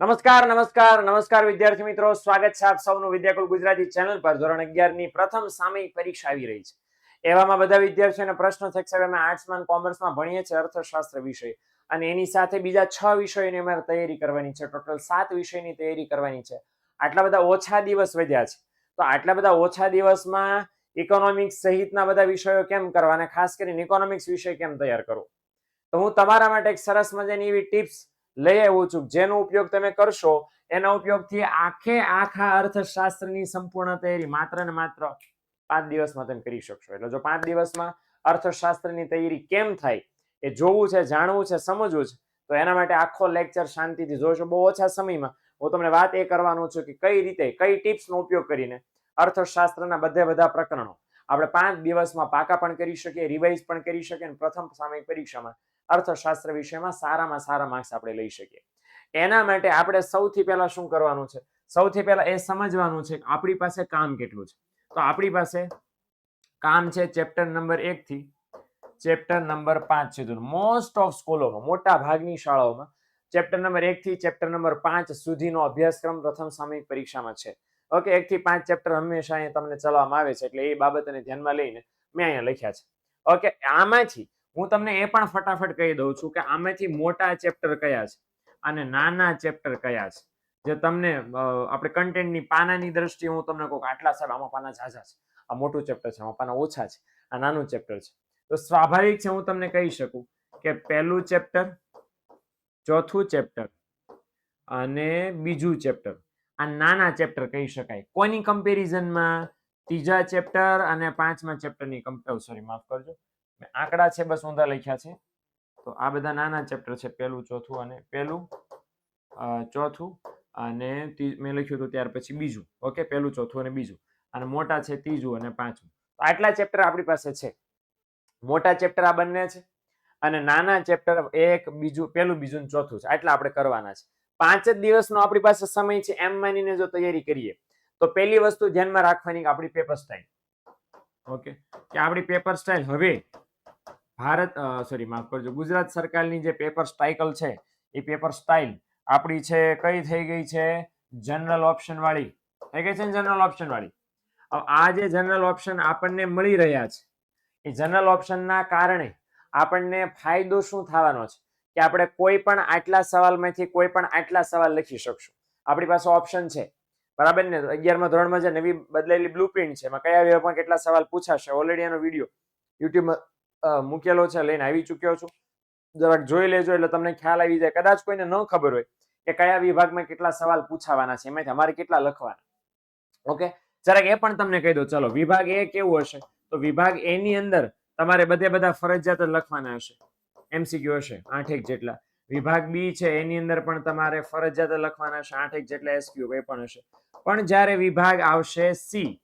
નમસ્કાર નમસ્કાર નમસ્કાર વિદ્યાર્થી મિત્રો, સ્વાગત છે આપ સૌનું વિદ્યાકુલ ગુજરાતી ચેનલ પર। ધોરણ 11 ની પ્રથમ સામયિક પરીક્ષા આવી રહી છે। એવામાં બધા વિદ્યાર્થીઓને પ્રશ્ન થશે કે અમે આર્ટ્સમાં કોમર્સમાં ભણીએ છીએ અર્થશાસ્ત્ર વિષય, અને એની સાથે બીજા 6 વિષયોની અમારે તૈયારી કરવાની છે। ટોટલ 7 વિષયની તૈયારી કરવાની છે। આટલા બધા ઓછા દિવસ વધ્યા છે, તો આટલા બધા ઓછા દિવસમાં ઇકોનોમિક્સ સહિતના બધા વિષયો કેમ કરવા, અને ખાસ કરીને ઇકોનોમિક્સ વિષય કેમ તૈયાર કરવો, તો હું તમારા માટે એક સરસ મજાની એવી ટિપ્સ લઈ આવ્યો છું, જેનો ઉપયોગ તમે કરશો એના ઉપયોગથી આખા અર્થશાસ્ત્રની સંપૂર્ણ તૈયારી માત્ર ને માત્ર 5 દિવસમાં તમે કરી શકશો। એટલે જો 5 દિવસમાં અર્થશાસ્ત્રની તૈયારી કેમ થાય એ જોવું છે, જાણવું છે, સમજવું છે, તો એના માટે આખો લેક્ચર શાંતિથી જોશો। બહુ ઓછા સમયમાં હું તમને વાત એ કરવાનો છું કે કઈ રીતે કઈ ટિપ્સનો ઉપયોગ કરીને અર્થશાસ્ત્રના બધા પ્રકરણો આપણે 5 દિવસમાં પાકા પણ કરી શકીએ, રિવાઇઝ પણ કરી શકીએ, અને પ્રથમ સામયિક પરીક્ષામાં અર્થશાસ્ત્ર વિષયમાં સારામાં સારા માર્ક્સ આપણે લઈ શકીએ। એના માટે આપણે સૌથી પહેલા શું કરવાનું છે, સૌથી પહેલા એ સમજવાનું છે કે આપણી પાસે કામ કેટલું છે। તો આપણી પાસે કામ છે ચેપ્ટર નંબર 1 થી ચેપ્ટર નંબર 5 સુધીનું। મોસ્ટ ઓફ સ્કૂલોમાં, મોટા ભાગની શાળાઓમાં ચેપ્ટર નંબર 1 થી ચેપ્ટર નંબર 5 સુધીનો અભ્યાસક્રમ પ્રથમ સામયિક પરીક્ષામાં છે। ઓકે, 1 થી 5 ચેપ્ટર હંમેશા અહીંયા તમને ચલાવવામાં આવે છે, એટલે એ બાબતને ધ્યાનમાં લઈને મેં અહીંયા લખ્યા છે। ઓકે, આમાંથી હું તમને એ પણ ફટાફટ કહી દઉં છું કે આમાંથી મોટા ચેપ્ટર કયા છે અને નાના ચેપ્ટર કયા છે, જે તમને આપણે કન્ટેન્ટની પાનાની દ્રષ્ટિએ હું તમને કહું આટલા સાહેબ આમાં પાના ઝાઝા છે, આ મોટું ચેપ્ટર છે, આમાં પાના ઓછા છે, આ નાનું ચેપ્ટર છે, તો સ્વાભાવિક છે હું તમને કહી શકું કે પહેલું ચેપ્ટર, ચોથું ચેપ્ટર અને બીજું ચેપ્ટર આ નાના ચેપ્ટર કહી શકાય। કોની કમ્પેરિઝનમાં? ત્રીજા ચેપ્ટર અને 5મા ચેપ્ટરની સોરી માફ કરજો, આંકડા છે બસ ઊંધા લખ્યા છે, તો આ બધા નાના ચેપ્ટર છે, પહેલું ચોથું અને ચોથું અને મેં લખ્યું હતું ત્યાર પછી બીજું। ઓકે, પહેલું ચોથું અને બીજું, અને મોટા છે ત્રીજું અને 5મું। તો આટલા ચેપ્ટર આપણી પાસે છે। મોટા ચેપ્ટર આ બંને છે અને નાના ચેપ્ટર એક, બીજું, પહેલું, બીજું, ચોથું છે, આટલા આપણે કરવાના છે। 5 જ દિવસનો આપણી પાસે સમય છે, એમ માનીને જો તૈયારી કરીએ તો પહેલી વસ્તુ ધ્યાનમાં રાખવાની કે આપણી પેપર સ્ટાઇલ। ઓકે, કે આપણી પેપર સ્ટાઇલ હવે માફ કરજો, ગુજરાત સરકારની જે પેપર સાયકલ છે એ પેપર સ્ટાઇલ આપણી છે કઈ થઈ ગઈ છે? જનરલ ઓપ્શન વાળી થઈ ગઈ છે ને, જનરલ ઓપ્શન વાળી। આ જે જનરલ ઓપ્શન આપણને મળી રહ્યા છે, એ જનરલ ઓપ્શનના કારણે આપણને ફાયદો શું થવાનો છે કે આપણે કોઈ પણ આટલા સવાલમાંથી કોઈ પણ આટલા સવાલ લખી શકશું। આપણી પાસે ઓપ્શન છે, બરાબર ને? 11મા ધોરણમાં જે નવી બદલાયેલી બ્લુપ્રિન્ટ છે એમાં કયા વિભાગમાં કેટલા સવાલ પૂછાશે, ઓલરેડી એનો વિડીયો યુટ્યુબમાં મૂકેલો છે, લઈને આવી ચૂક્યો છું, જરાક જોઈ લેજો એટલે તમને ખ્યાલ આવી જાય। કદાચ કોઈને ન ખબર હોય કે કયા વિભાગમાં કેટલા સવાલ પૂછાવાના છે, એમાંથી અમારે કેટલા લખવાના, ઓકે, જરાક એ પણ તમને કહી દો। ચલો, વિભાગ એ કેવું હશે, તો વિભાગ એ ની અંદર તમારે બધા ફરજિયાત લખવાના હશે, એમસીક્યુ હશે 8 જેટલા। વિભાગ બી છે એની અંદર પણ તમારે ફરજિયાત લખવાના હશે 8 જેટલા એસક્યુ એ પણ હશે। પણ જ્યારે વિભાગ આવશે સી,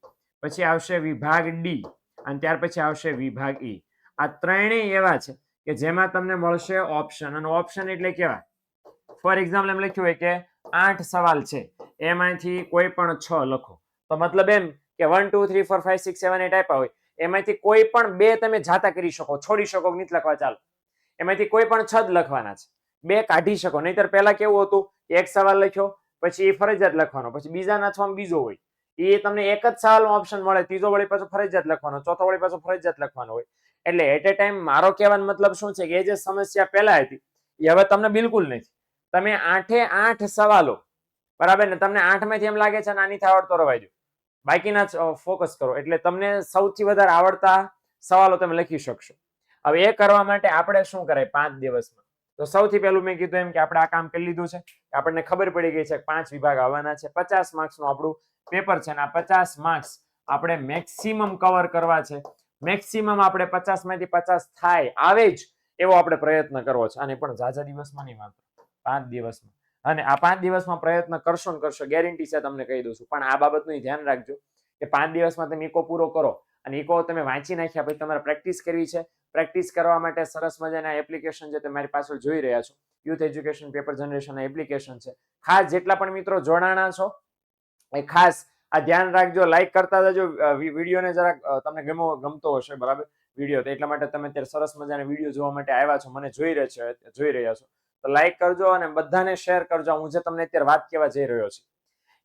પછી આવશે વિભાગ ડી, અને ત્યાર પછી આવશે વિભાગ ઈ, આ ત્રણેય એવા છે કે જેમાં તમને મળશે ઓપ્શન। અને ઓપ્શન એટલે કેવા? ફોર એક્ઝામ્પલ એમ લખ્યું હોય કે 8 સવાલ છે, એમાંથી કોઈ પણ 6 લખો, તો મતલબ એમ કે 1 2 3 4 5 6 7 8 આપ્યા હોય, એમાંથી કોઈ પણ 2 તમે જાતા કરી શકો, છોડી શકો, નથી લખવા, ચાલો, એમાંથી કોઈ પણ 6 જ લખવાના છે, 2 કાઢી શકો। નહીતર પહેલા કેવું હતું, એક સવાલ લખ્યો પછી એ ફરજિયાત લખવાનો, પછી બીજાના 6 બીજો હોય, એ તમને એક જ સવાલમાં ઓપ્શન મળે, ત્રીજો વળી પાછો ફરજિયાત લખવાનો, ચોથો વળી પાછો ફરજિયાત લખવાનો હોય। એટલે એટ એ ટાઈમ મારો કહેવાનો મતલબ શું છે કે એ જે સમસ્યા પહેલા હતી એ હવે તમને બિલકુલ નથી। તમે 8 સવાલો, બરાબર ને, તમને 8માંથી એમ લાગે છે આની આવડતો રવાય દો, બાકીના ફોકસ કરો, એટલે તમને સૌથી વધારે આવડતા સવાલો તમે લખી શકશો। હવે એ કરવા માટે આપણે શું કરાય 5 દિવસમાં? તો સૌથી પહેલું મેં કીધું એમ કે આપણે આ કામ કરી લીધું છે, આપણને ખબર પડી ગઈ છે કે 5 વિભાગ આવવાના છે, 50 માર્ક્સનું આપણું પેપર છે, અને આ 50 માર્ક્સ આપણે મેક્સિમમ કવર કરવા છે। મેક્સિમમ આપણે 50માંથી 50 થાય આવે જ એવો આપણે પ્રયત્ન કરવો છે, અને પણ ઝાઝા દિવસમાં નહીં, માત્ર 5 દિવસમાં। અને આ 5 દિવસમાં પ્રયત્ન કરશો ને કરશો, ગેરંટી છે તમને કહી દઉં છું। પણ આ બાબતનું ધ્યાન રાખજો કે 5 દિવસમાં તમે ઇકો પૂરો કરો, અને ઇકો તમે વાંચી નાખ્યા પછી તમારે પ્રેક્ટિસ કરવી છે। પ્રેક્ટિસ કરવા માટે સરસ મજાના એપ્લિકેશન જે તમારી પાછળ જોઈ રહ્યા છો, youth education paper generation application છે। ખાસ જેટલા પણ મિત્રો જોડાણા છો એ ખાસ આ ધ્યાન રાખજો, લાઈક કરતા જજો વિડીયોને, જરાક તમને ગમતો હશે, બરાબર, વિડીયો, તો એટલા માટે તમે અત્યારે સરસ મજાના વિડીયો જોવા માટે આવ્યા છો, મને જોઈ રહ્યા છો, તો લાઈક કરજો અને બધાને શેર કરજો. હું જે તમને અત્યારે વાત કહેવા જઈ રહ્યો છું,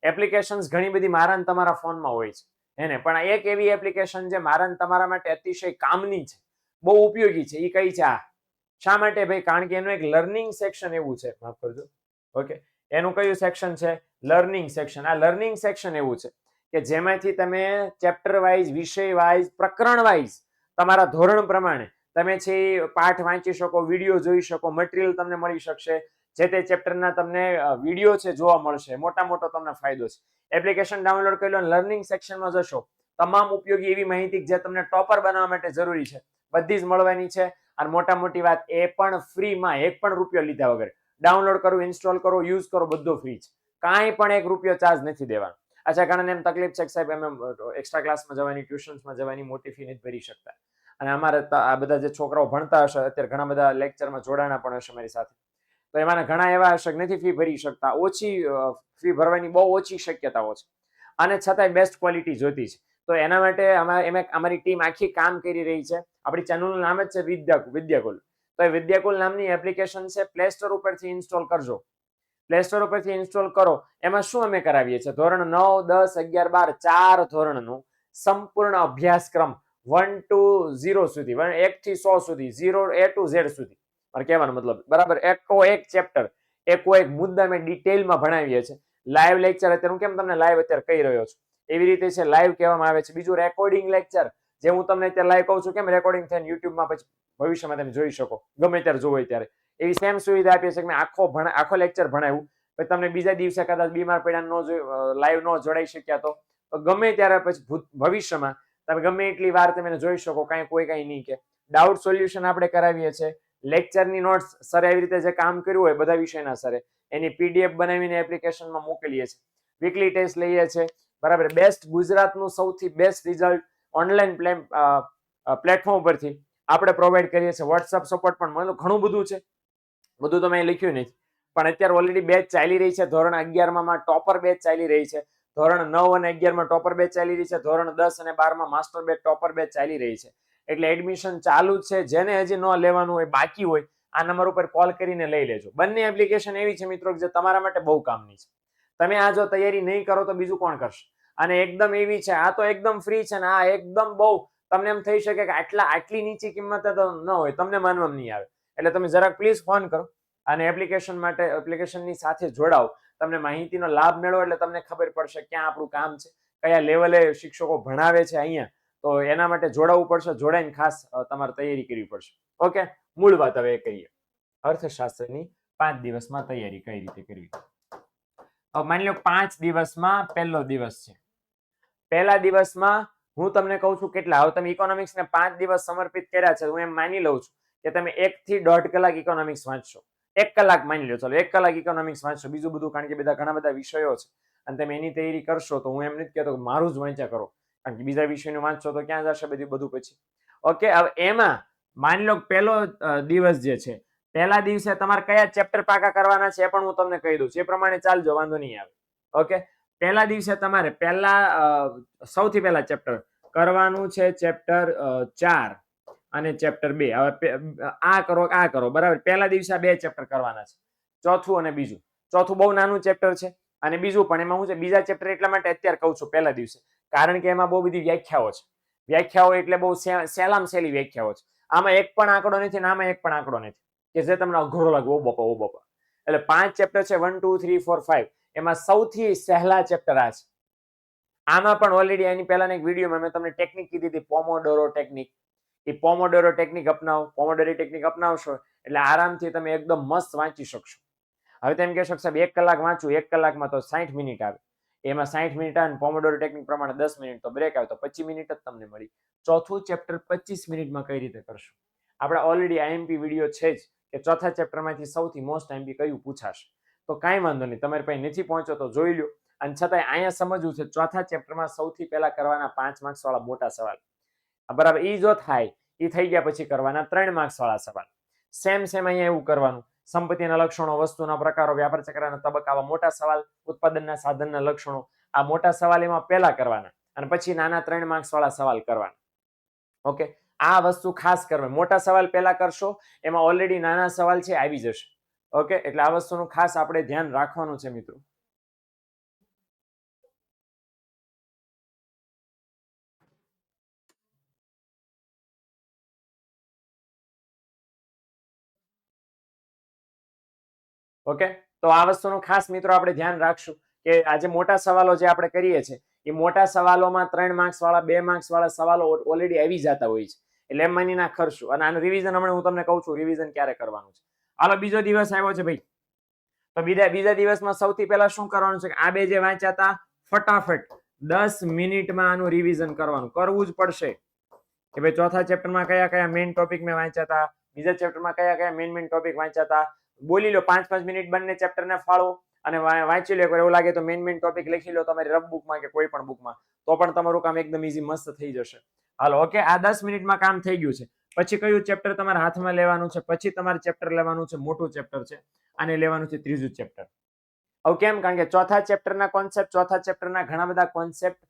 એપ્લિકેશન્સ ઘણી બધી મારા ને તમારા ફોનમાં હોય છે એને, પણ એક એવી એપ્લિકેશન જે મારા ને તમારા માટે અતિશય કામની છે, બહુ ઉપયોગી છે, એ કઈ છે આ. શા માટે ભાઈ? કારણ કે એનું એક લર્નિંગ સેક્શન એવું છે, માફ કરજો, ઓકે, એનું કયું સેક્શન છે? Learning section. આ લર્નિંગ સેક્શન એવું છે કે જેમાંથી તમે ચેપ્ટર વાઇઝ, વિષય વાઇઝ, પ્રકરણ વાઇઝ તમારા ધોરણ પ્રમાણે તમે છે પાઠ વાંચી શકો, વિડીયો જોઈ શકો, મટીરિયલ તમને મળી શકશે, જે તે ચેપ્ટરના તમને વિડીયો છે જોવા મળશે. મોટા મોટો તમને ફાયદો છે. એપ્લિકેશન ડાઉનલોડ કરી લો, લર્નિંગ સેક્શનમાં જશો, તમામ ઉપયોગી એવી માહિતી જે તમને ટોપર બનાવવા માટે જરૂરી છે બધી જ મળવાની છે. અને મોટા મોટી વાત, એ પણ ફ્રીમાં, એક પણ રૂપિયો લીધા વગર. ડાઉનલોડ કરો, ઇન્સ્ટોલ કરો, યુઝ કરો, બધું ફ્રી છે. કાંઈ પણ એક રૂપિયો ચાર્જ નથી દેવાનો. અચ્છા, ઘણાને એમ તકલીફ છે કે સાહેબ એમ એક્સ્ટ્રા ક્લાસમાં જવાની, ટ્યુશન્સમાં જવાની મોટી ફી નથી ભરી શકતા. અને અમારે આ બધા જે છોકરાઓ ભણતા હશે અત્યારે, ઘણા બધા લેક્ચરમાં જોડાણા પણ હશે મારી સાથે, તો એમાંના ઘણા એવા હશે કે નથી ફી ભરી શકતા, ઓછી ફી ભરવાની બહુ ઓછી શક્યતાઓ છે, અને છતાંય બેસ્ટ ક્વોલિટી જોતી છે. તો એના માટે અમારી ટીમ આખી કામ કરી રહી છે. આપણી ચેનલનું નામ જ છે વિદ્યાકુલ. તો એ વિદ્યાકુલ નામની એપ્લિકેશન છે, પ્લે સ્ટોર ઉપરથી ઇન્સ્ટોલ કરજો. પ્લે સ્ટોર ઉપરથી ઇન્સ્ટોલ કરો. એમાં શું અમે કરાવીએ છીએ? ધોરણ 9, 10, 11, 12 ચાર ધોરણનું સંપૂર્ણ અભ્યાસક્રમ 1 to 0 સુધી, 1 થી 100 સુધી, 0 A to Z સુધી. મારે કહેવાનો મતલબ, બરાબર, એક ચેપ્ટર, એક મુદ્દા મેં ડિટેલમાં ભણાવીએ છીએ. લાઈવ લેક્ચર અત્યારે હું કેમ તમને લાઈવ અત્યારે કહી રહ્યો છું, એવી રીતે છે લાઈવ કહેવામાં આવે છે. બીજું રેકોર્ડિંગ લેક્ચર, જે હું તમને અત્યારે લાઈવ કહું છું, કેમ રેકોર્ડિંગ થઈને યુટ્યુબમાં પછી ભવિષ્યમાં તમે જોઈ શકો, ગમે ત્યારે જોવો ત્યારે. એવી સેમ સુવિધા આપીએ છીએ કે મેં આખો લેક્ચર ભણાવ્યું, પછી તમને બીજા દિવસે કદાચ બીમાર પડ્યા, લાઈવ ન જોડાઈ શક્યા તો ગમે ત્યારે પછી ભવિષ્યમાં તમે ગમે એટલી વાર તમે જોઈ શકો, કોઈ કાંઈ નહીં કે. ડાઉટ સોલ્યુશન આપણે કરાવીએ છીએ. લેક્ચરની નોટ્સ સર એવી રીતે જે કામ કર્યું હોય બધા વિષયના સરે, એની પીડીએફ બનાવીને એપ્લિકેશનમાં મોકલીએ છીએ. વીકલી ટેસ્ટ લઈએ છીએ, બરાબર. બેસ્ટ ગુજરાતનું સૌથી બેસ્ટ રિઝલ્ટ ઓનલાઈન પ્લેટફોર્મ પરથી આપણે પ્રોવાઈડ કરીએ છીએ. વોટ્સઅપ સપોર્ટ પણ ઘણું બધું છે, બધું તો મેં લખ્યું નથી, પણ અત્યારે ઓલરેડી બેચ ચાલી રહી છે. ધોરણ 11માં ટોપર બેચ ચાલી રહી છે. ધોરણ 9 અને 11માં ટોપર બેચ ચાલી રહી છે. ધોરણ 10 અને 12માં માસ્ટર બેચ ટોપર બેચ ચાલી રહી છે. એટલે એડમિશન ચાલુ જ છે. જેને હજી ન લેવાનું હોય, બાકી હોય, આ નંબર ઉપર કોલ કરીને લઈ લેજો. બંને એપ્લિકેશન એવી છે મિત્રો જે તમારા માટે બહુ કામની છે. તમે આ જો તૈયારી નહીં કરો તો બીજું કોણ કરશે? અને એકદમ એવી છે, આ તો એકદમ ફ્રી છે ને આ એકદમ બહુ તમને એમ થઈ શકે કે આટલી નીચી કિંમતે તો ન હોય, તમને માનવામાં નહીં આવે. એટલે તમે જરાક પ્લીઝ ફોન કરો અને એપ્લિકેશન માટે એપ્લિકેશનની સાથે જોડાઓ. તમને માહિતીનો લાભ મેળવો એટલે તમને ખબર પડશે ક્યાં આપણું કામ છે, કયા લેવલે શિક્ષકો ભણાવે છે અહીંયા. તો એના માટે જોડાવવું પડશે. જોડાઈને ખાસ તમારે તૈયારી કરવી પડશે. ઓકે, મૂળ વાત હવે કહીએ, અર્થશાસ્ત્રની 5 દિવસમાં તૈયારી કઈ રીતે કરવી. માની લો 5 દિવસમાં પહેલો દિવસ છે. પહેલા દિવસમાં હું તમને કહું છું કેટલા, હવે તમે ઇકોનોમિક્સને 5 દિવસ સમર્પિત કર્યા છે, હું એમ માની લઉં છું કે તમે 1 થી 1.5 કલાક ઇકોનોમિક્સ વાંચશો. 1 કલાક માની લો, ચલો 1 કલાક ઇકોનોમિક્સ વાંચશો. બીજું બધું, કારણ કે ઘણા બધા વિષયો છે અને તમે એની તૈયારી કરશો, તો હું એમ નથી કહેતો કે મારું જ વાંચ્યા કરો, કારણ કે બીજા વિષયનું વાંચશો તો ક્યાં જશે બધું પછી. ઓકે, હવે એમાં માની લો પહેલો દિવસ જે છે, પહેલા દિવસે તમારે કયા ચેપ્ટર પાકા કરવાના છે એ પણ હું તમને કહી દઉં છું. એ પ્રમાણે ચાલજો, વાંધો નહીં આવે. ઓકે, પહેલા દિવસે તમારે સૌથી પહેલા ચેપ્ટર કરવાનું છે, ચેપ્ટર 4 અને ચેપ્ટર 2. હવે આ કરો, બરાબર. પહેલા દિવસે આ 2 ચેપ્ટર કરવાના છે, ચોથું અને બીજું. ચોથું બહુ નાનું ચેપ્ટર છે અને બીજું પણ એમાં હું છે, બીજા ચેપ્ટર એટલા માટે અત્યારે કહું છું પહેલા દિવસે, કારણ કે એમાં બહુ બધી વ્યાખ્યાઓ છે. વ્યાખ્યાઓ એટલે બહુ સહેલામ સહેલી વ્યાખ્યાઓ છે. આમાં એક પણ આંકડો નથી ને આમાં એક પણ આંકડો નથી કે જે તમને અઘરો લાગે, ઓ બાપા. એટલે 5 ચેપ્ટર છે, 1 2 3 4 5. એમાં સૌથી સહેલા ચેપ્ટર આ છે. આમાં પણ ઓલરેડી એની પહેલાના એક વિડીયોમાં મેં તમને ટેકનિક કીધી હતી, પોમોડોરો ટેકનિક. એ પોમોડોરો ટેકનિક અપનાવો. પોમોડોરો ટેકનિક અપનાવશો એટલે આરામથી તમે એકદમ મસ્ત વાંચી શકશો. હવે તેમ કહેશો સાહેબ 1 કલાક વાંચું, 1 કલાકમાં તો 60 મિનિટ આવે. એમાં 60 મિનિટ આવે, પોમોડોરો ટેકનિક પ્રમાણે 10 મિનિટ તો બ્રેક આવે, તો 25 મિનિટ જ તમને મળી. ચોથું ચેપ્ટર 25 મિનિટમાં કઈ રીતે કરશો? આપણા ઓલરેડી આઈએમપી વિડીયો છે જ કે ચોથા ચેપ્ટરમાંથી સૌથી મોસ્ટ આઈએમપી કયું પૂછાશે. તો કાંઈ વાંધો નહીં, તમારી પાસે નથી પહોંચો તો જોઈ લો. અને છતાંય અહીંયા સમજવું છે, ચોથા ચેપ્ટરમાં સૌથી પહેલા કરવાના 5 માર્ક્સ વાળા મોટા સવાલ, બરાબર. એ જો થાય, એ થઈ ગયા પછી કરવાના 3 માર્ક્સ વાળા સવાલ. સેમ અહીંયા એવું કરવાનું. સંપત્તિના લક્ષણો, વસ્તુના પ્રકારો, વ્યાપાર ચક્રના તબક્કા, મોટા સવાલ, ઉત્પાદનના સાધનના લક્ષણો, આ મોટા સવાલ એમાં પહેલા કરવાના અને પછી નાના 3 માર્ક્સ વાળા સવાલ કરવાના. ઓકે, આ વસ્તુ ખાસ કરવા. મોટા સવાલ પહેલા કરશો, એમાં ઓલરેડી નાના સવાલ છે આવી જશે. ઓકે, એટલે આ વસ્તુનું ખાસ આપણે ધ્યાન રાખવાનું છે મિત્રો. ઓકે, તો આ વસ્તુનું ખાસ મિત્રો આપણે ધ્યાન રાખશું કે આજે મોટા સવાલો જે આપણે કરીએ છીએ એ મોટા સવાલોમાં 3 માર્ક્સ વાળા 2 માર્ક્સ વાળા સવાલો ઓલરેડી આવી જતા હોય છે, એટલે એમ માની ના કરશું. અને આનું રિવિઝન હમણાં હું તમને કહું છું રિવિઝન ક્યારે કરવાનું છે. હાલો, બીજો દિવસ આવ્યો છે ભાઈ. તો બીજા દિવસમાં સૌથી પહેલા શું કરવાનું છે કે આ બે જે વાંચ્યા હતા ફટાફટ 10 મિનિટમાં આનું રિવિઝન કરવાનું, કરવું જ પડશે કે ભાઈ ચોથા ચેપ્ટરમાં કયા કયા મેઇન ટોપિક મેં વાંચ્યા હતા, બીજા ચેપ્ટરમાં કયા કયા મેઇન ટોપિક વાંચ્યા હતા. બોલી લો 5-5 મિનિટ બંને ચેપ્ટરને ફાળો અને વાંચી લો. એવું લાગે તો મેઇન ટોપિક લખી લો તમારી રફ બુકમાં કે કોઈ પણ બુકમાં, તો પણ તમારું કામ એકદમ ઈઝી મસ્ત થઈ જશે. હાલો, ઓકે, આ 10 મિનિટમાં કામ થઈ ગયું છે. પછી કયું ચેપ્ટર તમારા હાથમાં લેવાનું છે? પછી તમારે ચેપ્ટર લેવાનું છે, મોટું ચેપ્ટર છે, આને લેવાનું છે ત્રીજું ચેપ્ટર. હવે કેમ? કારણ કે ચોથા ચેપ્ટરના કોન્સેપ્ટ, ચોથા ચેપ્ટરના ઘણા બધા કોન્સેપ્ટ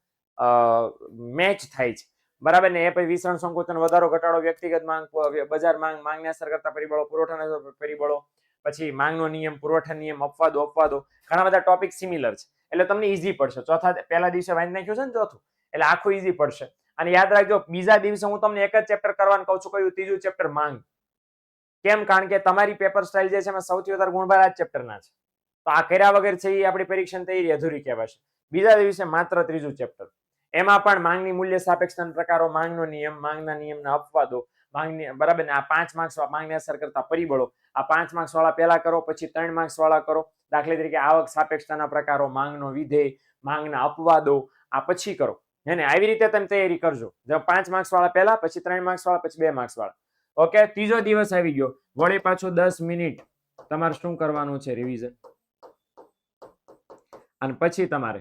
મેચ થાય છે, બરાબર ને? એ પછી વિતરણ સંકોચન, વધારો ઘટાડો, વ્યક્તિગત માંગ, બજાર માંગ, માંગને અસર કરતા પરિબળો, પુરવઠાના પરિબળો, પછી માંગનો નિયમ, પુરવઠા નિયમ, અપવાદો, ઘણા બધા ટોપિક સિમિલર છે, એટલે તમને ઈઝી પડશે. ચોથા પહેલા દિવસે વાંચી નાખ્યું છે ને ચોથું, એટલે આખું ઈઝી પડશે. અને યાદ રાખજો, બીજા દિવસે હું તમને એક જ ચેપ્ટર કરવાનું કહું છું. કયું? ત્રીજું ચેપ્ટર માંગ. કેમ? કારણ કે તમારી પેપર સ્ટાઇલ જે છે એમાં સૌથી વધારે ગુણભાર આ ચેપ્ટરના છે, તો આ કર્યા વગર છે એ આપણી પરીક્ષાની તૈયારી અધૂરી કહેવાશે. બીજા દિવસે માત્ર ત્રીજું ચેપ્ટર, એમાં પણ માંગની મૂલ્ય સાપેક્ષના પ્રકારો, માંગનો નિયમ, માંગના નિયમના અપવાદો, માંગની, બરાબર ને? આ 5 માર્ક્સ માંગને અસર કરતા પરિબળો, આ 5 માર્ક્સ વાળા પહેલા કરો, પછી 3 માર્ક્સ વાળા કરો. દાખલા તરીકે આવક સાપેક્ષતાના પ્રકારો, માંગનો વિધેય, માંગના અપવાદો, આ પછી કરો. હે, આવી રીતે તમે તૈયારી કરજો. 5 માર્ક્સ વાળા પહેલા, પછી 3 માર્ક્સ વાળા, પછી 2 માર્ક્સ વાળા. ઓકે, ત્રીજો દિવસ આવી ગયો. વળી પાછું 10 મિનિટ તમારે શું કરવાનું છે? રિવિઝન. અને પછી તમારે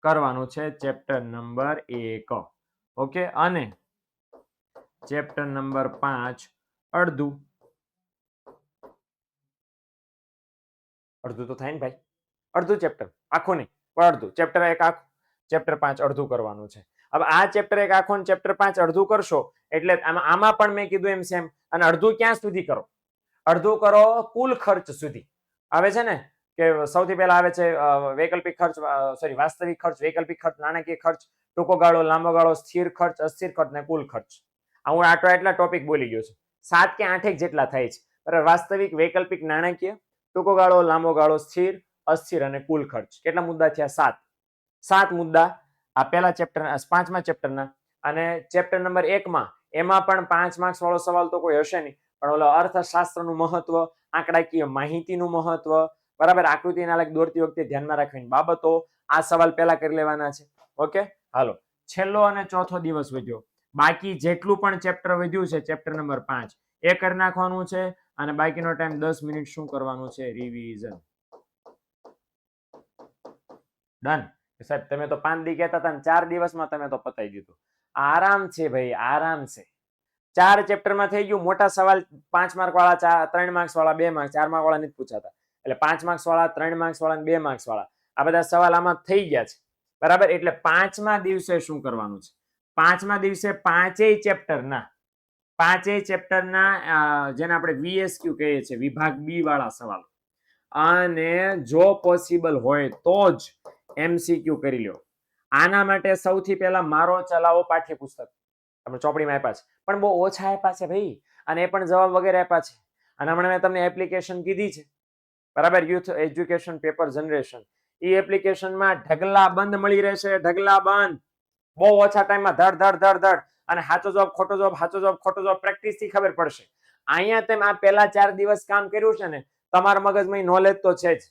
કરવાનું છે ચેપ્ટર નંબર 1. ઓકે, અને ચેપ્ટર નંબર 5 અડધું તો થાય ને ભાઈ? અડધું ચેપ્ટર, આખું નહીં પણ અડધું. ચેપ્ટર 1 આખું, ચેપ્ટર 5 અડધું કરવાનું છે. હવે આ ચેપ્ટર 1 આખું, ચેપ્ટર 5 અડધું કરશો એટલે આમાં પણ મેં કીધું એમ સેમ. અને અડધું ક્યાં સુધી કરો? અડધું કરો કુલ ખર્ચ સુધી. આવે છે ને કે સૌથી પહેલા આવે છે વૈકલ્પિક ખર્ચ, સોરી, વાસ્તવિક ખર્ચ, વૈકલ્પિક ખર્ચ, નાણાકીય ખર્ચ, ટૂંકો ગાળો, લાંબો ગાળો, સ્થિર ખર્ચ, અસ્થિર ખર્ચ ને કુલ ખર્ચ. હું આટલા ટોપિક બોલી ગયો છું. 7 કે 8 જેટલા થાય છે, બરાબર? વાસ્તવિક, વૈકલ્પિક, નાણાકીય, ટૂંકો ગાળો, લાંબો ગાળો, સ્થિર, અસ્થિર અને કુલ ખર્ચ. કેટલા મુદ્દા થયા? 7 મુદ્દા આ પહેલા ચેપ્ટર, 5મા ચેપ્ટરના. અને ચેપ્ટર નંબર 1 માં એમાં પણ 5 માર્ક્સ વાળો સવાલ તો કોઈ હશે નહીં, પણ ઓલો અર્થશાસ્ત્રનું મહત્વ, આંકડાકીય માહિતીનું મહત્વ, બરાબર? આકૃતિના લેખ દોરતી વખતે ધ્યાનમાં રાખવાની બાબતો, આ સવાલ પહેલા કરી લેવાના છે. ઓકે, હાલો, છેલ્લો અને ચોથો દિવસ વધ્યો. બાકી જેટલું પણ ચેપ્ટર વધ્યું છે, ચેપ્ટર નંબર 5 એ કરી નાખવાનું છે. અને બાકીનો ટાઈમ 10 મિનિટ શું કરવાનું છે? રિવિઝન. ડન. સાહેબ તમે તો 5 દી કહેતા હતા, 4 દિવસમાં તમે તો પતાવી દીધું. આરામ છે ભાઈ, આરામ છે. 4 ચેપ્ટરમાં થઈ ગયું. મોટા સવાલ 5 માર્ક વાળા, 3 માર્ક્સ વાળા, 2 માર્ક્સ, 4 માર્ક વાળા નથી પૂછાતા. એટલે 5 માર્ક્સ વાળા, 3 માર્ક્સ વાળા, 2 માર્ક્સ વાળા, આ બધા સવાલ આમાં થઈ ગયા છે, બરાબર? એટલે 5મા દિવસે શું કરવાનું છે? 5મા દિવસે 5 ચેપ્ટરના, 5 ચેપ્ટરના જેને આપણે VSQ કહીએ છીએ, વિભાગ બી વાળા સવાલ, અને જો પોસિબલ હોય તો જ MCQ કરી લો. આના માટે સૌથી પહેલા મારો ચલાવો પાઠ્યપુસ્તક. તમે ચોપડીમાં આપ્યા છે, પણ બહુ ઓછા આપ્યા છે ભાઈ, અને એ પણ જવાબ વગેરે આપ્યા છે. અને હમણાં મેં તમને એપ્લિકેશન કીધી છે, બરાબર? Youth education paper generation. એ એપ્લિકેશનમાં ઢગલા બંધ મળી રહેશે, ઢગલા બંધ. બહુ ઓછા ટાઈમમાં ધડ ધડ ધડ ધડ. અને સાચો જવાબ, ખોટો જવાબ, સાચો જવાબ, ખોટો જવાબ, પ્રેક્ટિસ થી ખબર પડશે. અહીંયા તેમ આ પહેલા 4 દિવસ કામ કર્યું છે ને, તમારા મગજમાં નોલેજ તો છે જ,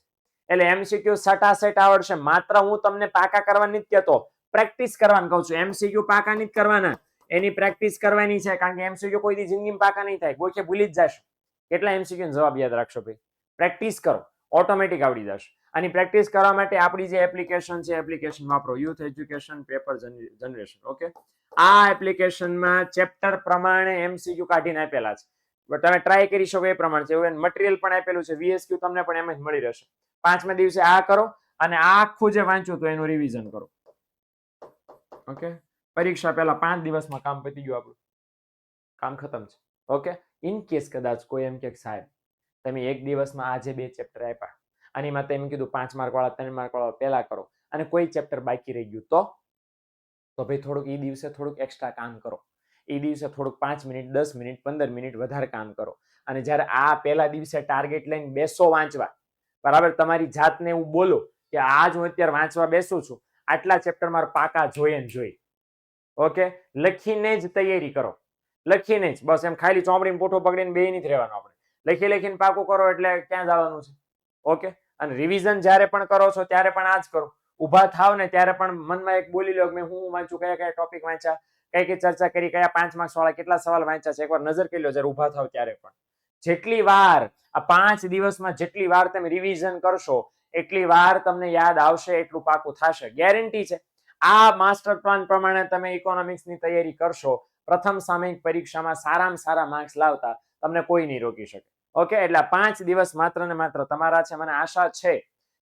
એટલે MCQ સટાસટ આવડશે. માત્ર હું તમને પાકા કરવા નથી કહેતો, પ્રેક્ટિસ કરવાનું કહું છું. MCQ પાકા નથી કરવાના, એની પ્રેક્ટિસ કરવાની છે. કારણ કે MCQ કોઈ દી જિંદગીમાં પાકા નહીં થાય, ગોખે ભૂલી જ જશો. કેટલા MCQ જવાબ યાદ રાખશો ભાઈ? પ્રેક્ટિસ કરો, ઓટોમેટિક આવડી જશે. આની પ્રેક્ટિસ કરવા માટે આપણી જે એપ્લિકેશન છે, એપ્લિકેશન વાપરો, youth education paper generation. Okay, આ એપ્લિકેશનમાં ચેપ્ટર પ્રમાણે MCQ કાઢીને આપેલા છે, તમે ટ્રાય કરી શકો એ પ્રમાણે છે. મટીરિયલ પણ આપેલું છે, VSQ તમને પણ એમ જ મળી રહેશે. 5મા દિવસે આ કરો, અને આ આખું જે વાંચ્યું તો એનું રિવિઝન કરો. ઓકે, પરીક્ષા પહેલા 5 દિવસમાં કામ પતી ગયું, આપણું કામ ખતમ છે. ઓકે, ઇન કેસ કદાચ કોઈ એમ કે સાહેબ તમે એક દિવસમાં આજે 2 ચેપ્ટર આપ્યા અને એમાં તેમ કીધું 5 માર્ક વાળા 3 માર્ક વાળા પહેલા કરો અને કોઈ ચેપ્ટર બાકી રહી ગયું તો ભાઈ થોડુંક એ દિવસે થોડુંક એક્સ્ટ્રા કામ કરો, એ દિવસે થોડુંક 5 મિનિટ 10 મિનિટ 15 મિનિટ વધારે કામ કરો. અને જ્યારે આ પહેલા દિવસે ટાર્ગેટ લઈને બેસો વાંચવા, બરાબર, તમારી જાતને એવું બોલો કે આજ હું અત્યારે વાંચવા બેસું છું, આટલા ચેપ્ટર મારા પાકા જોઈએ ને જોઈએ. ઓકે, લખીને જ તૈયારી કરો, લખીને જ, બસ એમ ખાલી ચોપડીને પોઠો પકડીને બે નથી રહેવાનું. આપણે લખી લખીને પાકું કરો એટલે ક્યાં જવાનું છે. ઓકે, અને રિવિઝન જ્યારે પણ કરો છો ત્યારે પણ આ જ કરો. ઊભા થાવ ને ત્યારે પણ મનમાં એક બોલી લો કે મેં હું વાંચું, કયા કયા ટોપિક વાંચ્યા, કઈ કઈ ચર્ચા કરી, કયા 5 માર્ક્સ વાળા કેટલા સવાલ વાંચ્યા છે, એકવાર નજર કરી લો જ્યારે ઊભા થાવ ત્યારે પણ. જેટલી વાર આ 5 દિવસમાં જેટલી વાર તમે રિવિઝન કરશો એટલી વાર તમને યાદ આવશે, એટલું પાકું થશે, ગેરંટી છે. આ માસ્ટર પ્લાન પ્રમાણે તમે ઇકોનોમિક્સની તૈયારી કરશો, પ્રથમ સામયિક પરીક્ષામાં સારામાં સારા માર્ક્સ લાવતા તમને કોઈ નહીં રોકી શકે. ઓકે, એટલે 5 દિવસ માત્ર ને માત્ર તમારા છે. મને આશા છે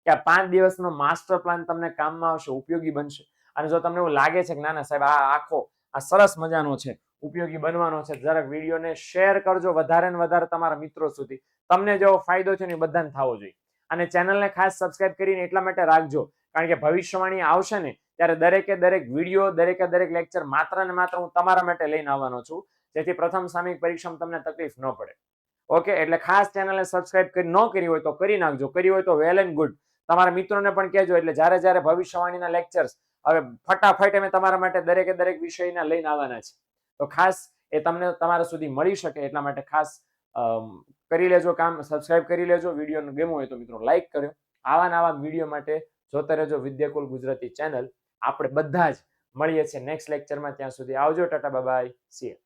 કે આ 5 દિવસનો માસ્ટર પ્લાન તમને કામમાં આવશે, ઉપયોગી બનશે. અને જો તમને એવું લાગે છે કે ના ના સાહેબ આ આખો આ સરસ મજાનો છે, ઉપયોગી બનવાનો છે, જરાક વિડીયોને શેર કરજો વધારે ને વધારે તમારા મિત્રો સુધી. તમને જેવો ફાયદો છે ને એ બધાને થવો જોઈએ. અને ચેનલને ખાસ સબસ્ક્રાઇબ કરીને એટલા માટે રાખજો કારણ કે ભવિષ્યવાણી આવશે ને ત્યારે દરેકે દરેક વિડીયો, દરેકે દરેક લેક્ચર માત્ર ને માત્ર હું તમારા માટે લઈને આવવાનો છું, જેથી પ્રથમ સામયિક પરીક્ષામાં તમને તકલીફ ન પડે. ઓકે, એટલે ખાસ ચેનલને સબસ્ક્રાઇબ કરી ન કરી હોય તો કરી નાખજો, કરી હોય તો વેલ એન્ડ ગુડ. તમારા મિત્રોને પણ કહેજો, એટલે જ્યારે જ્યારે ભવિષ્યવાણીના લેક્ચર્સ હવે ફટાફટ અમે તમારા માટે દરેકે દરેક વિષયના લઈને આવવાના છે, તો ખાસ એ તમને તમારા સુધી મળી શકે એટલા માટે ખાસ કરી લેજો કામ, સબસ્ક્રાઇબ કરી લેજો. વિડીયો ગમ્યો હોય તો મિત્રો લાઈક કર્યો. આવા નવા વિડીયો માટે જોતા રહેજો વિદ્યાકુલ ગુજરાતી ચેનલ. આપણે બધા જ મળીએ છીએ નેક્સ્ટ લેક્ચરમાં. ત્યાં સુધી આવજો, Tata bye bye, C you.